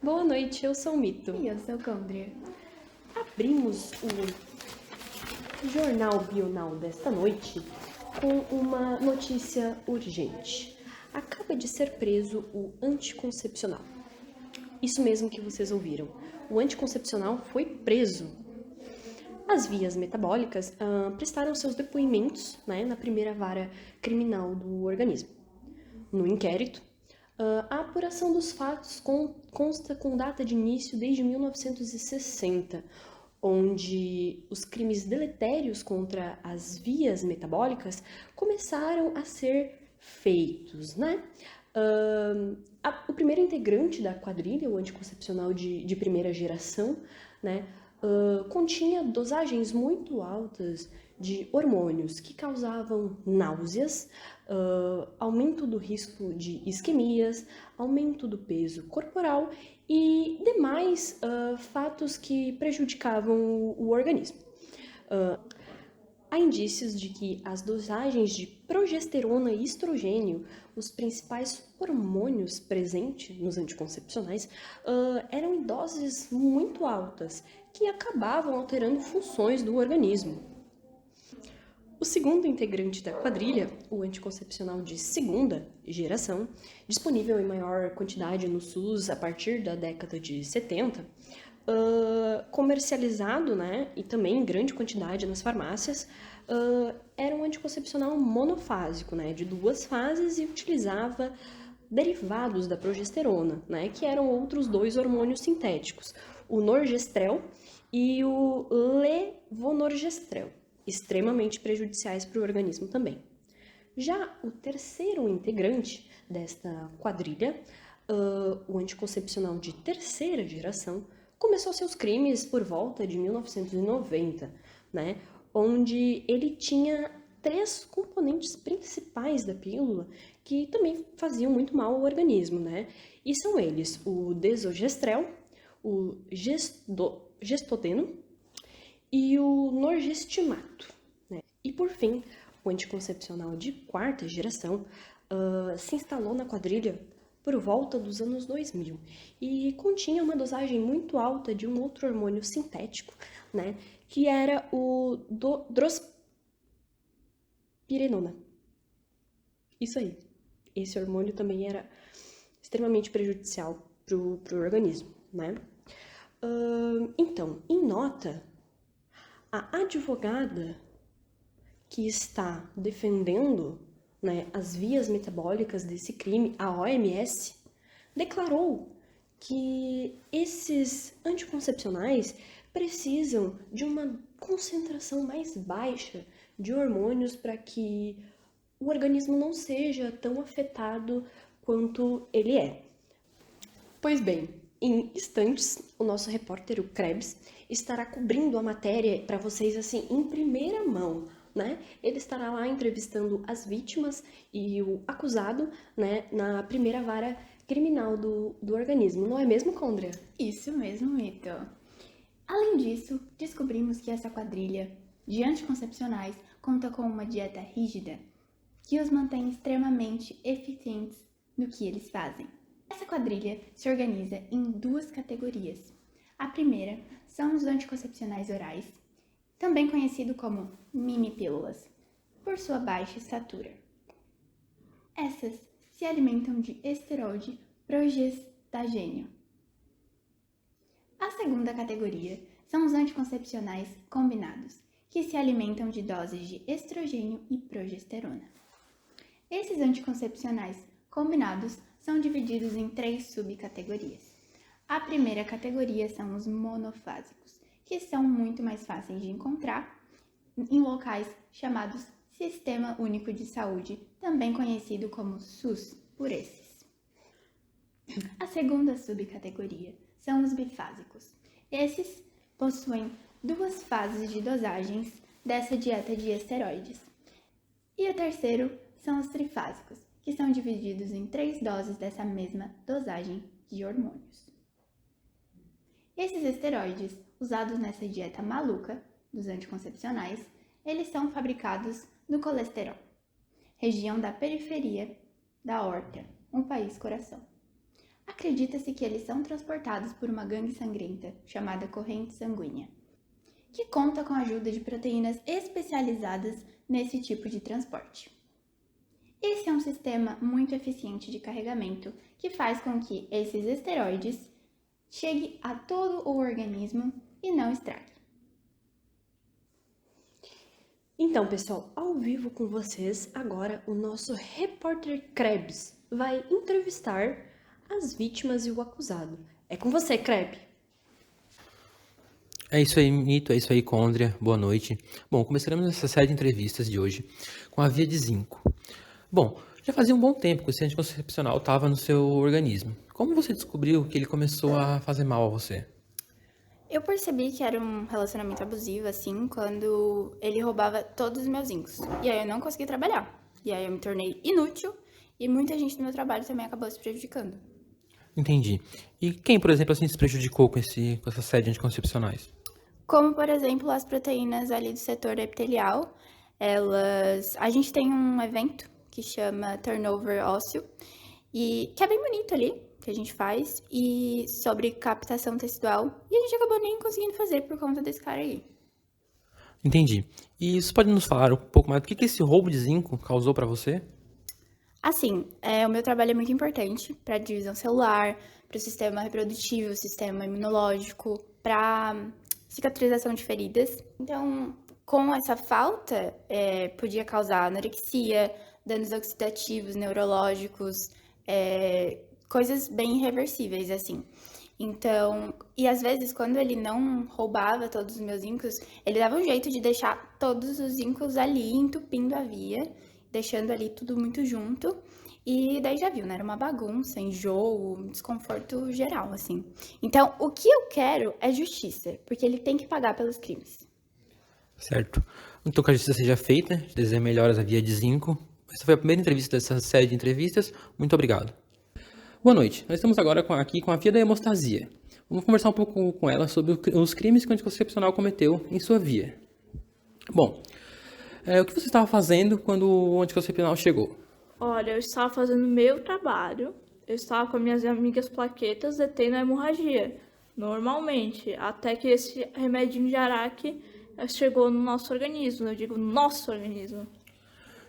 Boa noite, eu sou o Mito. E eu sou Condria. Abrimos o Jornal Bional desta noite com uma notícia urgente. Acaba de ser preso o anticoncepcional. Isso mesmo que vocês ouviram. O anticoncepcional foi preso. As vias metabólicas prestaram seus depoimentos, na primeira vara criminal do organismo. No inquérito, a apuração dos fatos consta com data de início desde 1960, onde os crimes deletérios contra as vias metabólicas começaram a ser feitos, O primeiro integrante da quadrilha, o anticoncepcional de primeira geração, continha dosagens muito altas de hormônios que causavam náuseas, aumento do risco de isquemias, aumento do peso corporal e demais fatos que prejudicavam o organismo. Há indícios de que as dosagens de progesterona e estrogênio, os principais hormônios presentes nos anticoncepcionais, eram em doses muito altas, que acabavam alterando funções do organismo. O segundo integrante da quadrilha, o anticoncepcional de segunda geração, disponível em maior quantidade no SUS a partir da década de 70, comercializado, e também em grande quantidade nas farmácias, era um anticoncepcional monofásico, de 2 fases, e utilizava derivados da progesterona, que eram outros 2 hormônios sintéticos, o norgestrel e o levonorgestrel, extremamente prejudiciais para o organismo também. Já o terceiro integrante desta quadrilha, o anticoncepcional de terceira geração, começou seus crimes por volta de 1990, onde ele tinha 3 componentes principais da pílula que também faziam muito mal ao organismo, E são eles o desogestrel, o gestodeno e o norgestimato, E por fim, o anticoncepcional de quarta geração se instalou na quadrilha por volta dos anos 2000 e continha uma dosagem muito alta de um outro hormônio sintético, que era o drospirenona. Isso aí. Esse hormônio também era extremamente prejudicial para o organismo, Então, em nota, a advogada que está defendendo as vias metabólicas desse crime, a OMS, declarou que esses anticoncepcionais precisam de uma concentração mais baixa de hormônios para que o organismo não seja tão afetado quanto ele é. Pois bem, em instantes, o nosso repórter, o Krebs, estará cobrindo a matéria para vocês assim em primeira mão, Ele estará lá entrevistando as vítimas e o acusado, na primeira vara criminal do organismo. Não é mesmo, Condria? Isso mesmo, Mito. Além disso, descobrimos que essa quadrilha de anticoncepcionais conta com uma dieta rígida que os mantém extremamente eficientes no que eles fazem. Essa quadrilha se organiza em 2 categorias. A primeira são os anticoncepcionais orais, também conhecido como mini-pílulas, por sua baixa estatura. Essas se alimentam de esteroide progestagênio. A segunda categoria são os anticoncepcionais combinados, que se alimentam de doses de estrogênio e progesterona. Esses anticoncepcionais combinados são divididos em 3 subcategorias. A primeira categoria são os monofásicos, que são muito mais fáceis de encontrar em locais chamados Sistema Único de Saúde, também conhecido como SUS por esses. A segunda subcategoria são os bifásicos. Esses possuem 2 fases de dosagens dessa dieta de esteroides. E o terceiro são os trifásicos, que são divididos em 3 doses dessa mesma dosagem de hormônios. Esses esteroides, usados nessa dieta maluca dos anticoncepcionais, eles são fabricados no colesterol, região da periferia da aorta, um país coração. Acredita-se que eles são transportados por uma gangue sangrenta, chamada corrente sanguínea, que conta com a ajuda de proteínas especializadas nesse tipo de transporte. Esse é um sistema muito eficiente de carregamento que faz com que esses esteroides cheguem a todo o organismo e não estrague. Então, pessoal, ao vivo com vocês, agora o nosso repórter Krebs vai entrevistar as vítimas e o acusado. É com você, Krebs. É isso aí, Mito, é isso aí, Condria. Boa noite. Bom, começaremos essa série de entrevistas de hoje com a via de zinco. Bom, já fazia um bom tempo que esse anticoncepcional estava no seu organismo. Como você descobriu que ele começou a fazer mal a você? Eu percebi que era um relacionamento abusivo, assim, quando ele roubava todos os meus zincos. E aí eu não consegui trabalhar. E aí eu me tornei inútil e muita gente do meu trabalho também acabou se prejudicando. Entendi. E quem, por exemplo, assim, se prejudicou com essa série de anticoncepcionais? Como, por exemplo, as proteínas ali do setor epitelial, a gente tem um evento que chama turnover ósseo, e que é bem bonito ali, que a gente faz, e sobre captação tecidual, e a gente acabou nem conseguindo fazer por conta desse cara aí. Entendi. E você pode nos falar um pouco mais do que esse roubo de zinco causou para você? Assim, o meu trabalho é muito importante para a divisão celular, para o sistema reprodutivo, sistema imunológico, para cicatrização de feridas. Então, com essa falta, podia causar anorexia, danos oxidativos, neurológicos, coisas bem irreversíveis, assim. Então, e às vezes, quando ele não roubava todos os meus zincos, ele dava um jeito de deixar todos os zincos ali, entupindo a via, deixando ali tudo muito junto. E daí já viu, né? Era uma bagunça, enjoo, desconforto geral, assim. Então, o que eu quero é justiça, porque ele tem que pagar pelos crimes. Certo. Então, que a justiça seja feita, te desejo melhoras à via de zinco. Essa foi a primeira entrevista dessa série de entrevistas. Muito obrigado. Boa noite. Nós estamos agora aqui com a via da hemostasia. Vamos conversar um pouco com ela sobre os crimes que o anticoncepcional cometeu em sua via. Bom, o que você estava fazendo quando o anticoncepcional chegou? Olha, eu estava fazendo meu trabalho, eu estava com minhas amigas plaquetas detendo a hemorragia, normalmente, até que esse remedinho de Araque chegou no nosso organismo, eu digo nosso organismo.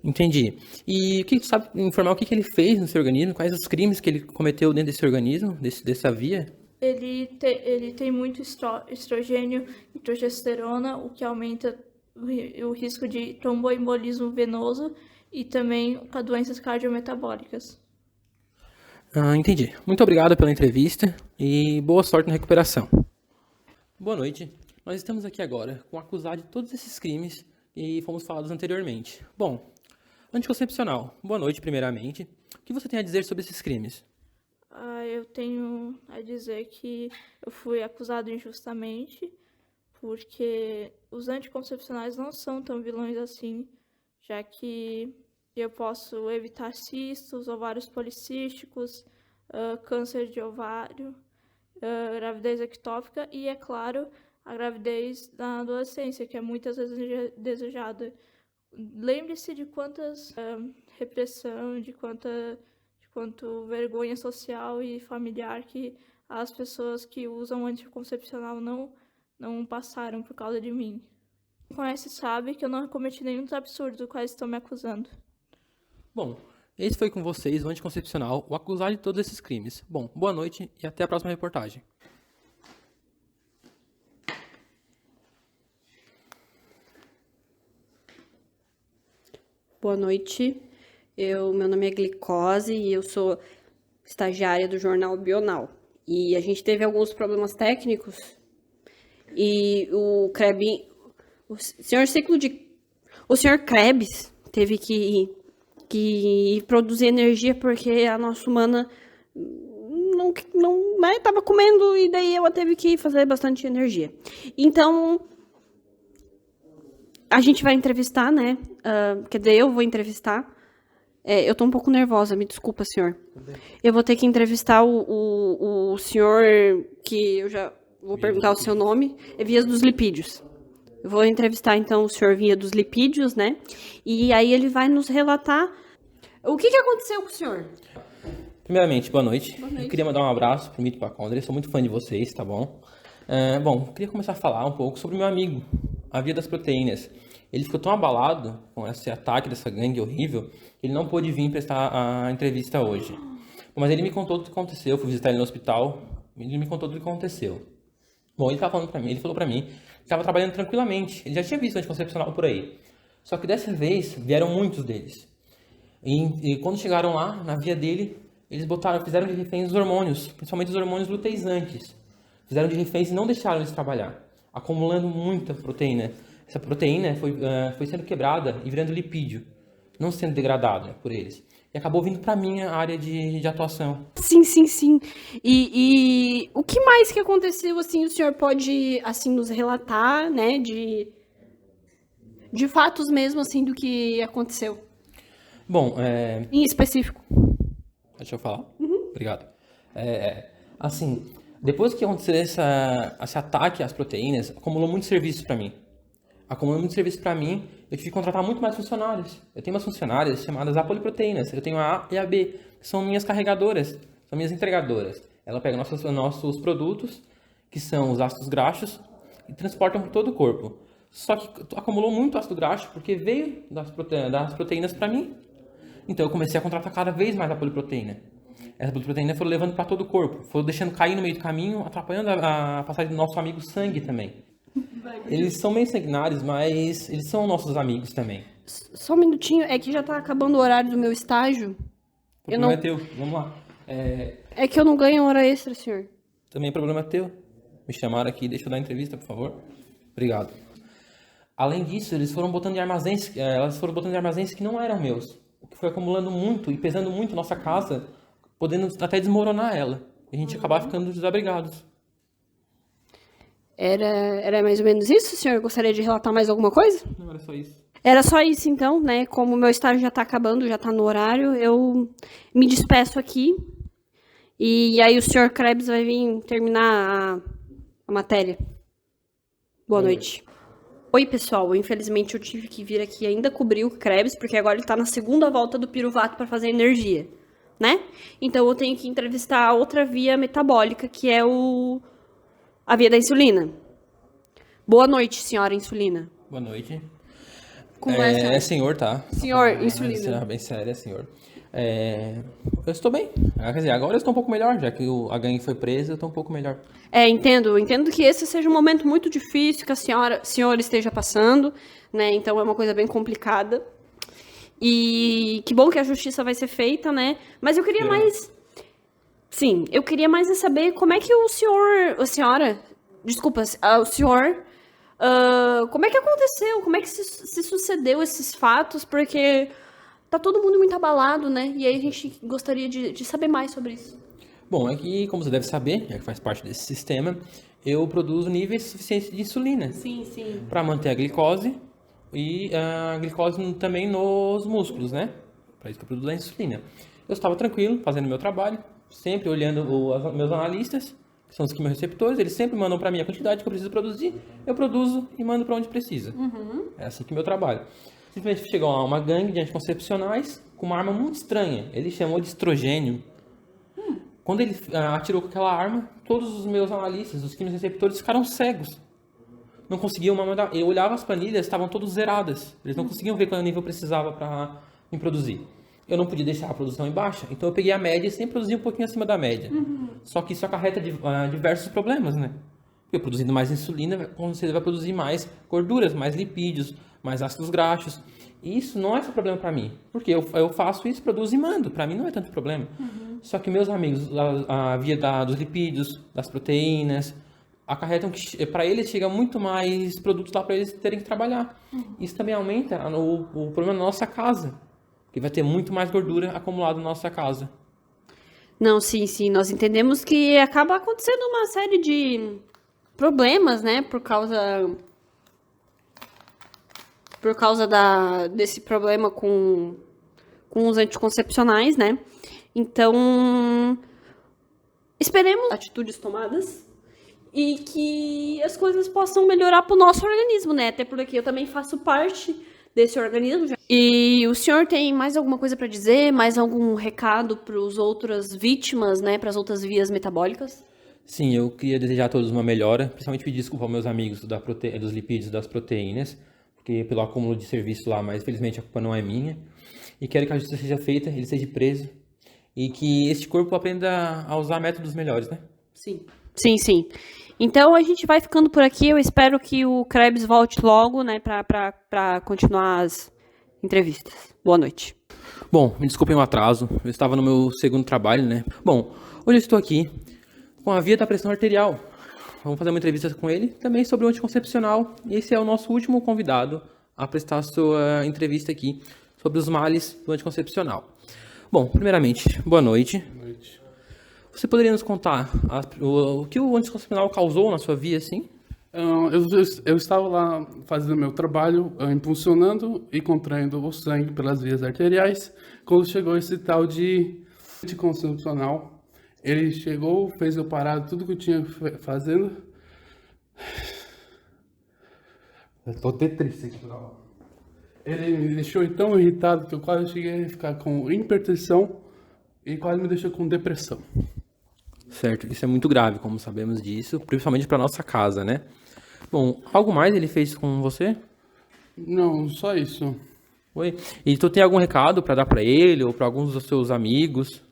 Entendi. E o que você sabe informar o que ele fez no seu organismo? Quais os crimes que ele cometeu dentro desse organismo, dessa via? Ele tem muito estrogênio e progesterona, o que aumenta o risco de tromboembolismo venoso e também para doenças cardiometabólicas. Entendi. Muito obrigado pela entrevista e boa sorte na recuperação. Boa noite. Nós estamos aqui agora com o acusado de todos esses crimes que fomos falados anteriormente. Bom, anticoncepcional, boa noite primeiramente. O que você tem a dizer sobre esses crimes? Eu tenho a dizer que eu fui acusado injustamente, porque os anticoncepcionais não são tão vilões assim, já que eu posso evitar cistos, ovários policísticos, câncer de ovário, gravidez ectópica e, é claro, a gravidez na adolescência, que é muitas vezes desejada. Lembre-se de quantas repressão, de quanto vergonha social e familiar que as pessoas que usam anticoncepcional não passaram por causa de mim. Quem conhece sabe que eu não cometi nenhum dos absurdos do quais estão me acusando. Bom, esse foi com vocês o anticoncepcional, o acusado de todos esses crimes. Bom, boa noite e até a próxima reportagem. Boa noite. Meu nome é Glicose e eu sou estagiária do jornal Bional. E a gente teve alguns problemas técnicos e o senhor Krebs teve que produzir energia porque a nossa humana não tava comendo e daí ela teve que fazer bastante energia. Então, a gente vai entrevistar, né? Quer dizer, eu vou entrevistar. Eu tô um pouco nervosa, me desculpa, senhor. Eu vou ter que entrevistar o senhor, que eu já vou perguntar o seu nome, é Via dos Lipídios. Eu vou entrevistar, então, o senhor Via dos Lipídios, né? E aí ele vai nos relatar o que aconteceu com o senhor. Primeiramente, boa noite. Eu queria mandar um abraço pro mitocôndria, sou muito fã de vocês, tá bom? Bom, eu queria começar a falar um pouco sobre meu amigo, a Via das Proteínas. Ele ficou tão abalado com esse ataque dessa gangue horrível, ele não pôde vir prestar a entrevista hoje. Mas ele me contou tudo o que aconteceu, eu fui visitar ele no hospital, ele me contou tudo o que aconteceu. Bom, ele falou pra mim que estava trabalhando tranquilamente, ele já tinha visto anticoncepcional por aí. Só que dessa vez vieram muitos deles. E quando chegaram lá, na via dele, eles fizeram de reféns os hormônios, principalmente os hormônios luteizantes. Fizeram de reféns e não deixaram eles trabalhar, acumulando muita proteína. Essa proteína foi sendo quebrada e virando lipídio, não sendo degradada por eles. E acabou vindo para minha área de atuação. Sim, sim, sim. E o que mais que aconteceu, assim, o senhor pode, assim, nos relatar, né, de fatos mesmo, assim, do que aconteceu? Bom, Em específico. deixa eu falar? Obrigado. Assim, depois que aconteceu esse ataque às proteínas, acumulou muito serviço para mim. Eu tive que contratar muito mais funcionários. Eu tenho umas funcionárias chamadas apoliproteínas. Eu tenho a A e a B, que são minhas carregadoras, são minhas entregadoras. Ela pega nossos produtos, que são os ácidos graxos, e transportam por todo o corpo. Só que acumulou muito ácido graxo, porque veio das proteínas para mim. Então eu comecei a contratar cada vez mais a poliproteína. Essa poliproteína foi levando para todo o corpo, foi deixando cair no meio do caminho, atrapalhando a passagem do nosso amigo sangue também. Eles são meio sanguinários, mas eles são nossos amigos também. Só um minutinho, é que já tá acabando o horário do meu estágio. O problema é teu, vamos lá. É que eu não ganho hora extra, senhor. Também o problema é teu. Me chamaram aqui, deixa eu dar a entrevista, por favor. Obrigado. Além disso, elas foram botando em armazéns que não eram meus. O que foi acumulando muito e pesando muito nossa casa, podendo até desmoronar ela. E a gente acabava ficando desabrigados. Era mais ou menos isso? O senhor gostaria de relatar mais alguma coisa? Não era só isso. Era só isso, então, né? Como o meu estágio já tá acabando, já tá no horário, eu me despeço aqui. E aí o senhor Krebs vai vir terminar a matéria. Boa noite. Oi, pessoal. Infelizmente eu tive que vir aqui ainda cobrir o Krebs, porque agora ele tá na segunda volta do piruvato para fazer energia, né? Então eu tenho que entrevistar a outra via metabólica, que é a via da insulina. Boa noite, senhora insulina. Boa noite. Conversa. É senhor, tá? Senhor, insulina. Será bem sério, é senhor. Eu estou bem. Quer dizer, agora eu estou um pouco melhor, já que a gangue foi presa, eu estou um pouco melhor. Entendo que esse seja um momento muito difícil que a senhora esteja passando, né? Então é uma coisa bem complicada. E que bom que a justiça vai ser feita, né? Mas eu queria mais... Sim, eu queria mais saber como é que o senhor... o senhor... como é que aconteceu? Como é que se sucedeu esses fatos? Porque tá todo mundo muito abalado, né? E aí a gente gostaria de saber mais sobre isso. Bom, é que, como você deve saber, já que faz parte desse sistema, eu produzo níveis suficientes de insulina. Sim, sim. Para manter a glicose e a glicose também nos músculos, né? Para isso que eu produzo a insulina. Eu estava tranquilo, fazendo meu trabalho, sempre olhando meus analistas, que são os quimiorreceptores, eles sempre mandam para mim a quantidade que eu preciso produzir, eu produzo e mando para onde precisa. É assim que é meu trabalho. Simplesmente chegou lá uma gangue de anticoncepcionais com uma arma muito estranha. Ele chamou de estrogênio. Quando ele atirou com aquela arma, todos os meus analistas, os quimiorreceptores, ficaram cegos. Não conseguiam mandar. Eu olhava as planilhas, estavam todas zeradas. Eles não conseguiam ver qual nível eu precisava para me produzir. Eu não podia deixar a produção em baixa, então eu peguei a média e sempre produzi um pouquinho acima da média. Só que isso acarreta diversos problemas, né? Eu produzindo mais insulina, com certeza vai produzir mais gorduras, mais lipídios, mais ácidos graxos. E isso não é só problema para mim, porque eu faço isso, produzo e mando. Para mim não é tanto problema. Só que meus amigos, a via dos lipídios, das proteínas, acarretam que para eles chega muito mais produtos lá para eles terem que trabalhar. Isso também aumenta o problema na nossa casa, porque vai ter muito mais gordura acumulada na nossa casa. Não, sim, nós entendemos que acaba acontecendo uma série de problemas, né, por causa desse problema com os anticoncepcionais, né? Então, esperemos atitudes tomadas e que as coisas possam melhorar para o nosso organismo, né? Até porque eu também faço parte desse organismo. E o senhor tem mais alguma coisa para dizer? Mais algum recado para as outras vítimas, né? Para as outras vias metabólicas? Sim, eu queria desejar a todos uma melhora, principalmente pedir desculpa aos meus amigos dos lipídios e das proteínas, porque pelo acúmulo de serviço lá, mas felizmente a culpa não é minha. E quero que a justiça seja feita, ele seja preso e que este corpo aprenda a usar métodos melhores, né? Sim. Sim, sim. Então a gente vai ficando por aqui. Eu espero que o Krebs volte logo, né? Para continuar as entrevistas. Boa noite. Bom, me desculpem o atraso, eu estava no meu segundo trabalho, né? Bom, hoje eu estou aqui com a via da pressão arterial. Vamos fazer uma entrevista com ele também sobre o anticoncepcional. E esse é o nosso último convidado a prestar a sua entrevista aqui sobre os males do anticoncepcional. Bom, primeiramente, boa noite. Boa noite. Você poderia nos contar o que o anticoncepcional causou na sua vida, assim? Eu estava lá fazendo meu trabalho, impulsionando e contraindo o sangue pelas vias arteriais, quando chegou esse tal de anticoncepcional. Ele chegou, fez eu parar tudo que eu tinha fazendo. Eu tô até triste aqui pra lá. Ele me deixou tão irritado que eu quase cheguei a ficar com hipertensão e quase me deixou com depressão. Certo, isso é muito grave, como sabemos disso, principalmente para nossa casa, né? Bom, algo mais ele fez com você? Não, só isso. Oi. E tu tem algum recado para dar para ele ou para alguns dos seus amigos?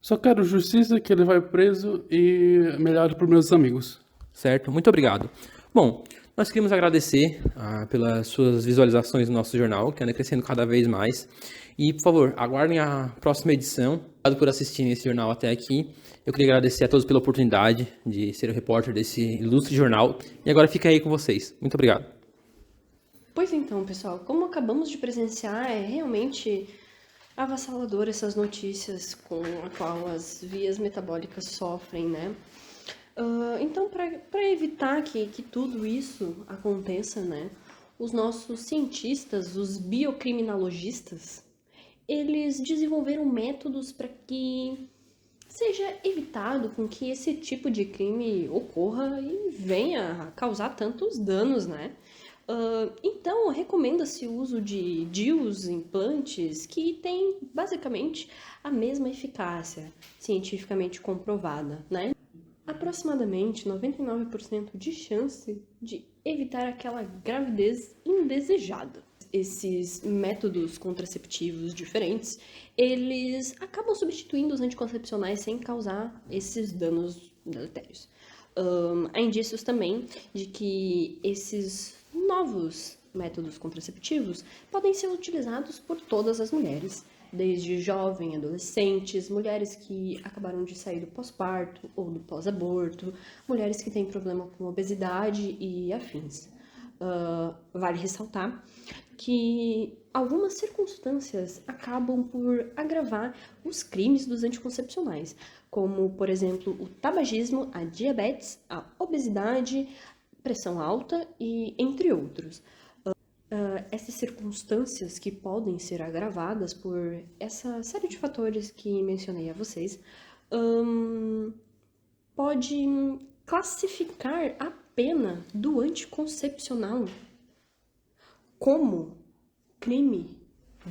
Só quero justiça, que ele vai preso e melhor para meus amigos. Certo, muito obrigado. Bom, nós queremos agradecer pelas suas visualizações no nosso jornal, que anda crescendo cada vez mais. E, por favor, aguardem a próxima edição. Obrigado por assistirem esse jornal até aqui. Eu queria agradecer a todos pela oportunidade de ser o repórter desse ilustre jornal. E agora fica aí com vocês. Muito obrigado. Pois então, pessoal, como acabamos de presenciar, é realmente avassalador essas notícias com a qual as vias metabólicas sofrem, né? Então, para evitar que tudo isso aconteça, né, os nossos cientistas, os biocriminologistas, eles desenvolveram métodos para que seja evitado com que esse tipo de crime ocorra e venha a causar tantos danos, né? Então, recomenda-se o uso de DIUs, implantes, que têm basicamente a mesma eficácia cientificamente comprovada, né? Aproximadamente 99% de chance de evitar aquela gravidez indesejada. Esses métodos contraceptivos diferentes, eles acabam substituindo os anticoncepcionais sem causar esses danos deletérios. Há indícios também de que esses novos métodos contraceptivos podem ser utilizados por todas as mulheres, desde jovens, adolescentes, mulheres que acabaram de sair do pós-parto ou do pós-aborto, mulheres que têm problema com obesidade e afins. Vale ressaltar que algumas circunstâncias acabam por agravar os crimes dos anticoncepcionais, como, por exemplo, o tabagismo, a diabetes, a obesidade, pressão alta e entre outros. Essas circunstâncias que podem ser agravadas por essa série de fatores que mencionei a vocês, pode classificar a pena do anticoncepcional como crime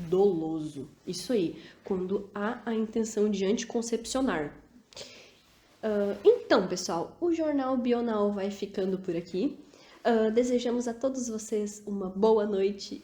doloso. Isso aí, quando há a intenção de anticoncepcionar. Então, pessoal, o Jornal Bional vai ficando por aqui. Desejamos a todos vocês uma boa noite.